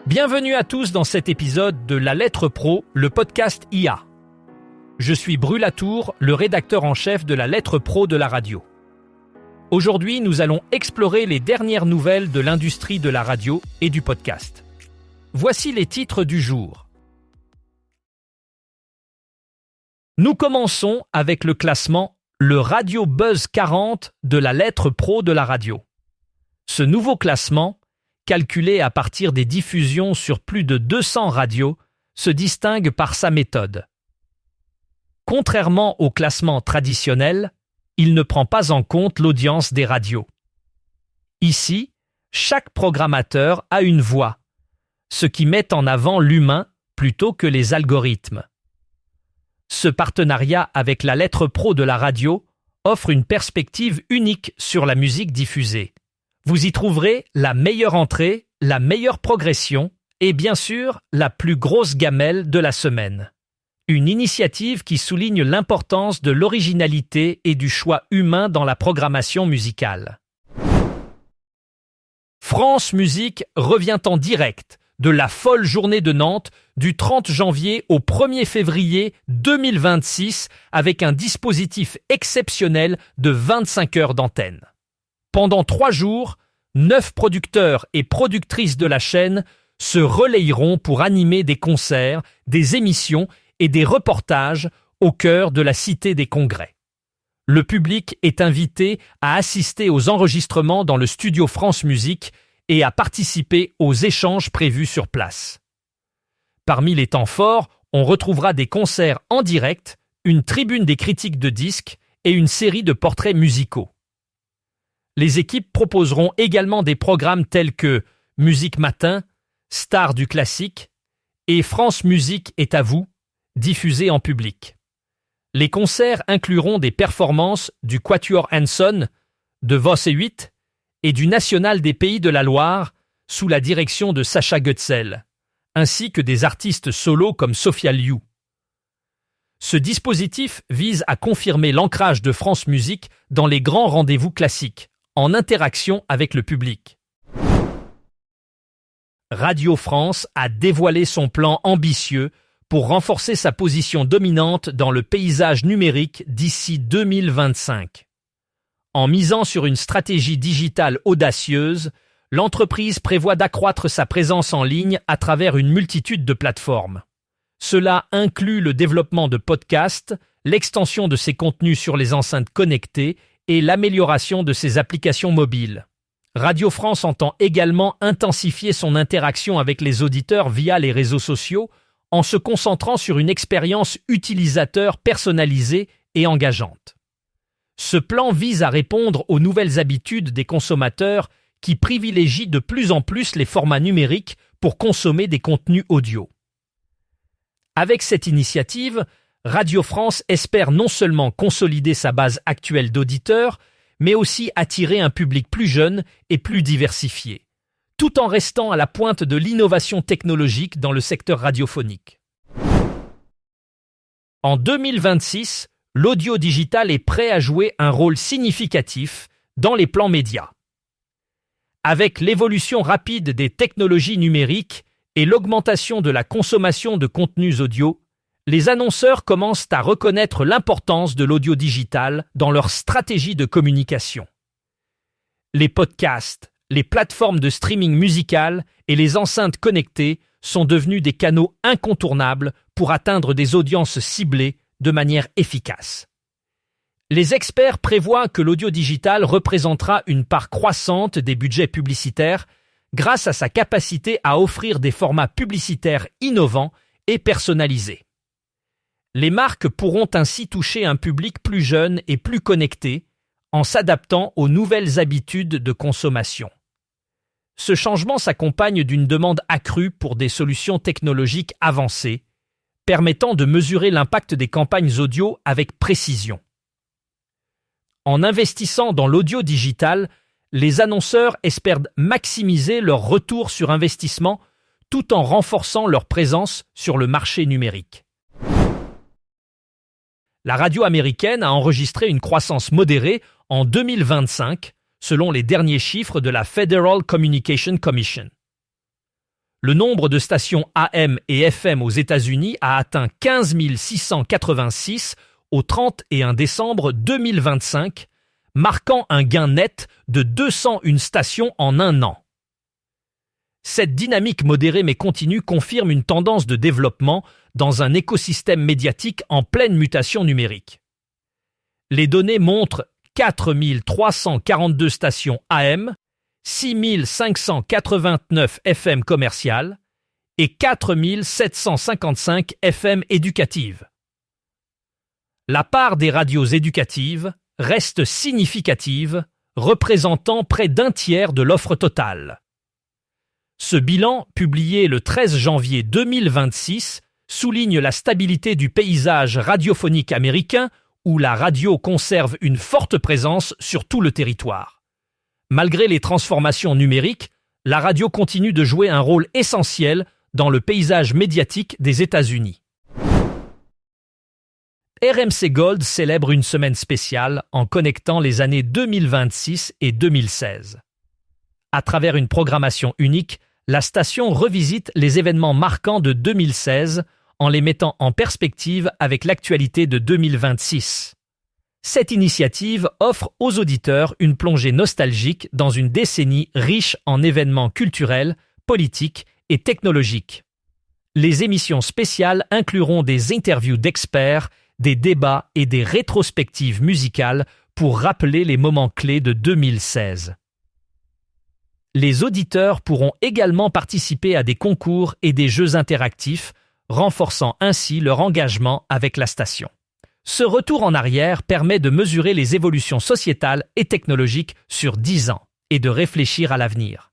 Bienvenue à tous dans cet épisode de La Lettre Pro, le podcast IA. Je suis Brulatour, le rédacteur en chef de La Lettre Pro de la radio. Aujourd'hui, nous allons explorer les dernières nouvelles de l'industrie de la radio et du podcast. Voici les titres du jour. Nous commençons avec le classement Le Radio Buzz 40 de La Lettre Pro de la radio. Ce nouveau classement, calculé à partir des diffusions sur plus de 200 radios, se distingue par sa méthode. Contrairement au classement traditionnel, il ne prend pas en compte l'audience des radios. Ici, chaque programmateur a une voix, ce qui met en avant l'humain plutôt que les algorithmes. Ce partenariat avec La Lettre Pro de la radio offre une perspective unique sur la musique diffusée. Vous y trouverez la meilleure entrée, la meilleure progression et bien sûr la plus grosse gamelle de la semaine. Une initiative qui souligne l'importance de l'originalité et du choix humain dans la programmation musicale. France Musique revient en direct de la folle journée de Nantes du 30 janvier au 1er février 2026 avec un dispositif exceptionnel de 25 heures d'antenne. Pendant 3 jours, 9 producteurs et productrices de la chaîne se relayeront pour animer des concerts, des émissions et des reportages au cœur de la Cité des Congrès. Le public est invité à assister aux enregistrements dans le studio France Musique et à participer aux échanges prévus sur place. Parmi les temps forts, on retrouvera des concerts en direct, une tribune des critiques de disques et une série de portraits musicaux. Les équipes proposeront également des programmes tels que Musique Matin, Stars du classique et France Musique est à vous, diffusés en public. Les concerts incluront des performances du Quatuor Hanson, de Voss et 8 et du National des Pays de la Loire sous la direction de Sacha Goetzel, ainsi que des artistes solos comme Sophia Liu. Ce dispositif vise à confirmer l'ancrage de France Musique dans les grands rendez-vous classiques, en interaction avec le public. Radio France a dévoilé son plan ambitieux pour renforcer sa position dominante dans le paysage numérique d'ici 2025. En misant sur une stratégie digitale audacieuse, l'entreprise prévoit d'accroître sa présence en ligne à travers une multitude de plateformes. Cela inclut le développement de podcasts, l'extension de ses contenus sur les enceintes connectées et l'amélioration de ses applications mobiles. Radio France entend également intensifier son interaction avec les auditeurs via les réseaux sociaux en se concentrant sur une expérience utilisateur personnalisée et engageante. Ce plan vise à répondre aux nouvelles habitudes des consommateurs qui privilégient de plus en plus les formats numériques pour consommer des contenus audio. Avec cette initiative, Radio France espère non seulement consolider sa base actuelle d'auditeurs, mais aussi attirer un public plus jeune et plus diversifié, tout en restant à la pointe de l'innovation technologique dans le secteur radiophonique. En 2026, l'audio digital est prêt à jouer un rôle significatif dans les plans médias. Avec l'évolution rapide des technologies numériques et l'augmentation de la consommation de contenus audio, les annonceurs commencent à reconnaître l'importance de l'audio digital dans leur stratégie de communication. Les podcasts, les plateformes de streaming musical et les enceintes connectées sont devenus des canaux incontournables pour atteindre des audiences ciblées de manière efficace. Les experts prévoient que l'audio digital représentera une part croissante des budgets publicitaires grâce à sa capacité à offrir des formats publicitaires innovants et personnalisés. Les marques pourront ainsi toucher un public plus jeune et plus connecté en s'adaptant aux nouvelles habitudes de consommation. Ce changement s'accompagne d'une demande accrue pour des solutions technologiques avancées, permettant de mesurer l'impact des campagnes audio avec précision. En investissant dans l'audio digital, les annonceurs espèrent maximiser leur retour sur investissement tout en renforçant leur présence sur le marché numérique. La radio américaine a enregistré une croissance modérée en 2025, selon les derniers chiffres de la Federal Communications Commission. Le nombre de stations AM et FM aux États-Unis a atteint 15 686 au 31 décembre 2025, marquant un gain net de 201 stations en un an. Cette dynamique modérée mais continue confirme une tendance de développement dans un écosystème médiatique en pleine mutation numérique. Les données montrent 4 342 stations AM, 6 589 FM commerciales et 4 755 FM éducatives. La part des radios éducatives reste significative, représentant près d'un tiers de l'offre totale. Ce bilan, publié le 13 janvier 2026, souligne la stabilité du paysage radiophonique américain où la radio conserve une forte présence sur tout le territoire. Malgré les transformations numériques, la radio continue de jouer un rôle essentiel dans le paysage médiatique des États-Unis. RMC Gold célèbre une semaine spéciale en connectant les années 2026 et 2016. À travers une programmation unique, la station revisite les événements marquants de 2016 en les mettant en perspective avec l'actualité de 2026. Cette initiative offre aux auditeurs une plongée nostalgique dans une décennie riche en événements culturels, politiques et technologiques. Les émissions spéciales incluront des interviews d'experts, des débats et des rétrospectives musicales pour rappeler les moments clés de 2016. Les auditeurs pourront également participer à des concours et des jeux interactifs, renforçant ainsi leur engagement avec la station. Ce retour en arrière permet de mesurer les évolutions sociétales et technologiques sur 10 ans et de réfléchir à l'avenir.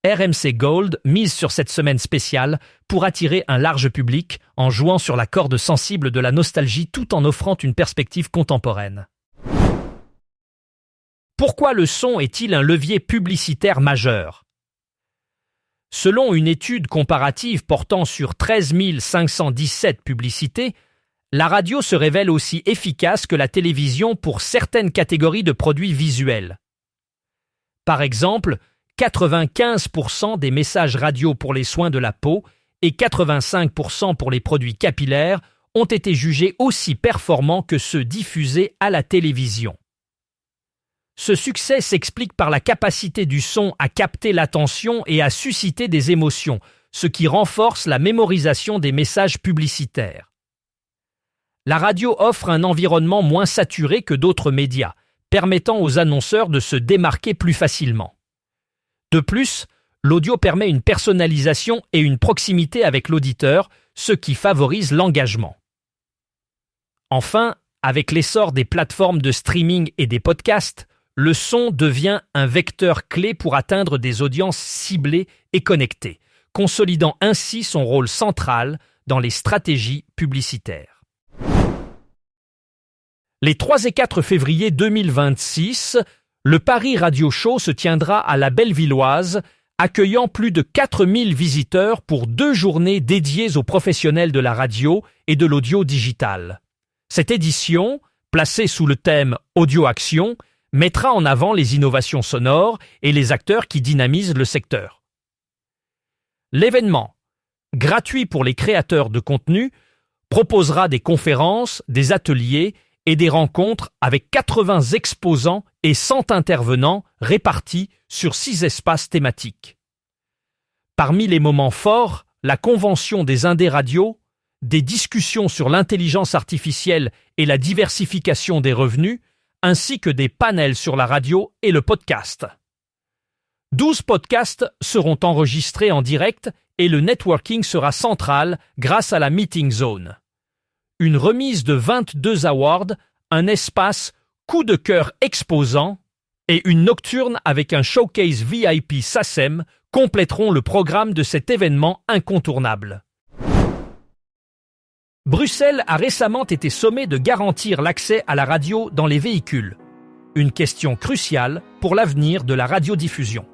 RMC Gold mise sur cette semaine spéciale pour attirer un large public en jouant sur la corde sensible de la nostalgie tout en offrant une perspective contemporaine. Pourquoi le son est-il un levier publicitaire majeur ? Selon une étude comparative portant sur 13 517 publicités, la radio se révèle aussi efficace que la télévision pour certaines catégories de produits visuels. Par exemple, 95% des messages radio pour les soins de la peau et 85% pour les produits capillaires ont été jugés aussi performants que ceux diffusés à la télévision. Ce succès s'explique par la capacité du son à capter l'attention et à susciter des émotions, ce qui renforce la mémorisation des messages publicitaires. La radio offre un environnement moins saturé que d'autres médias, permettant aux annonceurs de se démarquer plus facilement. De plus, l'audio permet une personnalisation et une proximité avec l'auditeur, ce qui favorise l'engagement. Enfin, avec l'essor des plateformes de streaming et des podcasts, le son devient un vecteur clé pour atteindre des audiences ciblées et connectées, consolidant ainsi son rôle central dans les stratégies publicitaires. Les 3 et 4 février 2026, le Paris Radio Show se tiendra à la Bellevilloise, accueillant plus de 4000 visiteurs pour 2 journées dédiées aux professionnels de la radio et de l'audio digital. Cette édition, placée sous le thème Audio Action, mettra en avant les innovations sonores et les acteurs qui dynamisent le secteur. L'événement, gratuit pour les créateurs de contenu, proposera des conférences, des ateliers et des rencontres avec 80 exposants et 100 intervenants répartis sur 6 espaces thématiques. Parmi les moments forts, la convention des Indés Radio, des discussions sur l'intelligence artificielle et la diversification des revenus, ainsi que des panels sur la radio et le podcast. 12 podcasts seront enregistrés en direct et le networking sera central grâce à la Meeting Zone. Une remise de 22 awards, un espace coup de cœur exposant et une nocturne avec un showcase VIP SACEM compléteront le programme de cet événement incontournable. Bruxelles a récemment été sommée de garantir l'accès à la radio dans les véhicules, une question cruciale pour l'avenir de la radiodiffusion.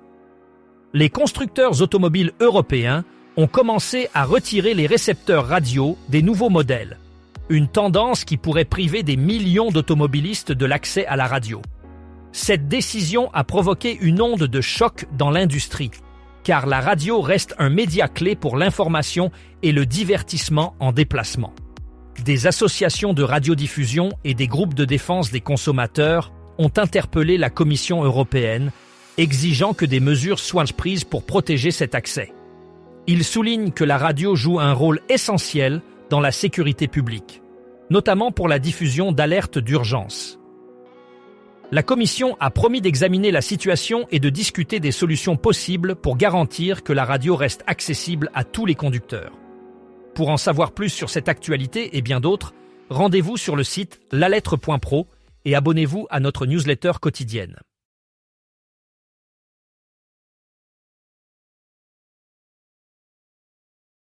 Les constructeurs automobiles européens ont commencé à retirer les récepteurs radio des nouveaux modèles, une tendance qui pourrait priver des millions d'automobilistes de l'accès à la radio. Cette décision a provoqué une onde de choc dans l'industrie. car la radio reste un média clé pour l'information et le divertissement en déplacement. Des associations de radiodiffusion et des groupes de défense des consommateurs ont interpellé la Commission européenne, exigeant que des mesures soient prises pour protéger cet accès. Ils soulignent que la radio joue un rôle essentiel dans la sécurité publique, notamment pour la diffusion d'alertes d'urgence. La Commission a promis d'examiner la situation et de discuter des solutions possibles pour garantir que la radio reste accessible à tous les conducteurs. Pour en savoir plus sur cette actualité et bien d'autres, rendez-vous sur le site lalettre.pro et abonnez-vous à notre newsletter quotidienne.